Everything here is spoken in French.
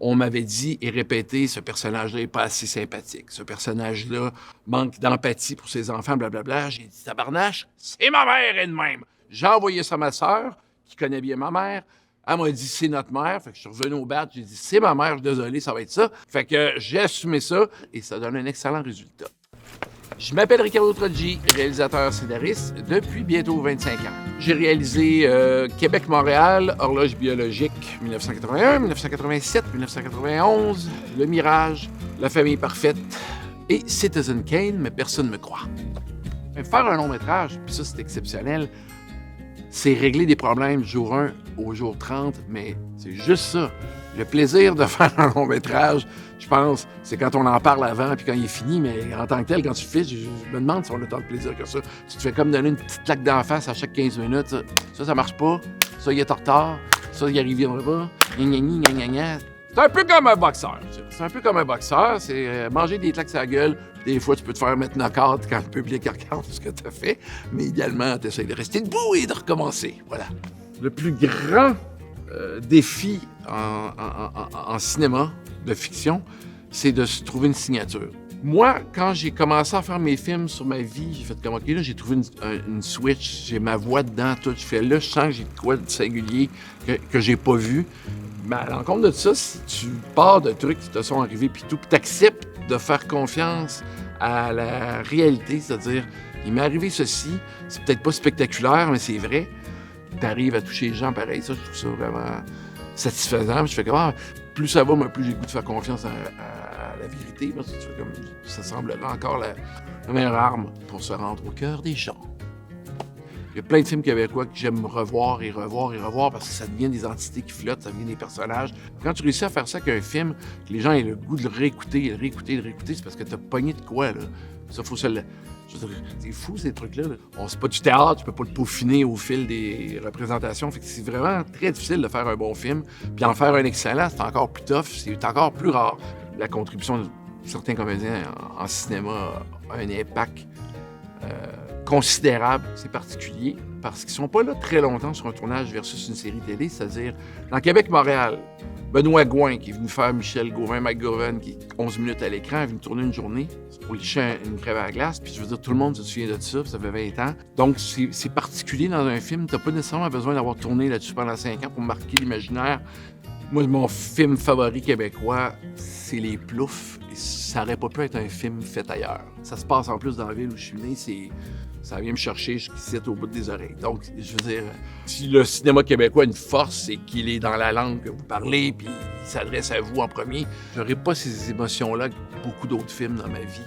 on m'avait dit et répété, ce personnage-là n'est pas assez sympathique. Ce personnage-là manque d'empathie pour ses enfants, blablabla. J'ai dit, tabarnache, c'est ma mère elle de même. J'ai envoyé ça à ma sœur, qui connaît bien ma mère. Elle m'a dit, c'est notre mère. Fait que je suis revenu au bat, j'ai dit, c'est ma mère, je suis désolé, ça va être ça. Fait que j'ai assumé ça et ça donne un excellent résultat. Je m'appelle Ricardo Troggi, réalisateur-scénariste depuis bientôt 25 ans. J'ai réalisé Québec-Montréal, Horloge biologique 1981, 1987, 1991, Le Mirage, La famille parfaite et Citizen Kane, mais personne ne me croit. Faire un long métrage, puis ça c'est exceptionnel, c'est régler des problèmes du jour 1 au jour 30, mais c'est juste ça. Le plaisir de faire un long métrage, je pense, c'est quand on en parle avant puis quand il est fini, mais en tant que tel, quand tu fais, je me demande si on a tant de plaisir que ça. Tu te fais comme donner une petite claque d'en face à chaque 15 minutes. Ça marche pas. Ça, il est en retard. Ça, il arrivera pas. Gna. C'est un peu comme un boxeur. C'est un peu comme un boxeur. C'est manger des claques à la gueule. Des fois, tu peux te faire mettre knock-out quand le public regarde ce que tu as fait. Mais idéalement, tu essaies de rester debout et de recommencer. Voilà. Le plus grand défi en cinéma de fiction, c'est de se trouver une signature. Moi, quand j'ai commencé à faire mes films sur ma vie, j'ai fait comme, OK, là, j'ai trouvé une switch, j'ai ma voix dedans, tout. Je fais là, je sens que j'ai de quoi de singulier que j'ai pas vu. Mais à l'encontre de ça, si tu pars de trucs qui te sont arrivés, puis tout, puis t'acceptes de faire confiance à la réalité, c'est-à-dire, il m'est arrivé ceci, c'est peut-être pas spectaculaire, mais c'est vrai. T'arrives à toucher les gens pareil, ça, je trouve ça vraiment satisfaisant. Je fais comme, plus ça va, plus j'ai le goût de faire confiance à la vérité. Parce que tu fais comme, ça semblerait encore la meilleure arme pour se rendre au cœur des gens. Il y a plein de films québécois que j'aime revoir parce que ça devient des entités qui flottent, ça devient des personnages. Quand tu réussis à faire ça avec un film, que les gens aient le goût de le réécouter, c'est parce que t'as pogné de quoi, là. Ça, faut se le... C'est fou, ces trucs-là. C'est pas du théâtre, tu peux pas le peaufiner au fil des représentations. Fait que c'est vraiment très difficile de faire un bon film. Puis en faire un excellent, c'est encore plus tough, c'est encore plus rare. La contribution de certains comédiens en cinéma a un impact considérable. C'est particulier parce qu'ils sont pas là très longtemps sur un tournage versus une série télé. C'est-à-dire, dans Québec-Montréal, Benoît Gouin, qui est venu faire Michel Gauvin, Mike Govan, qui est 11 minutes à l'écran, est venu tourner une journée pour licher une crève à la glace. Puis je veux dire, tout le monde se souvient de ça, ça fait 20 ans. Donc, c'est particulier dans un film. T'as pas nécessairement besoin d'avoir tourné là-dessus pendant 5 ans pour marquer l'imaginaire. Moi, mon film favori québécois, c'est Les Ploufs. Et ça aurait pas pu être un film fait ailleurs. Ça se passe en plus dans la ville où je suis né, ça vient me chercher jusqu'ici au bout des oreilles. Donc, je veux dire, si le cinéma québécois a une force, c'est qu'il est dans la langue que vous parlez, puis il s'adresse à vous en premier. J'aurais pas ces émotions-là que beaucoup d'autres films dans ma vie.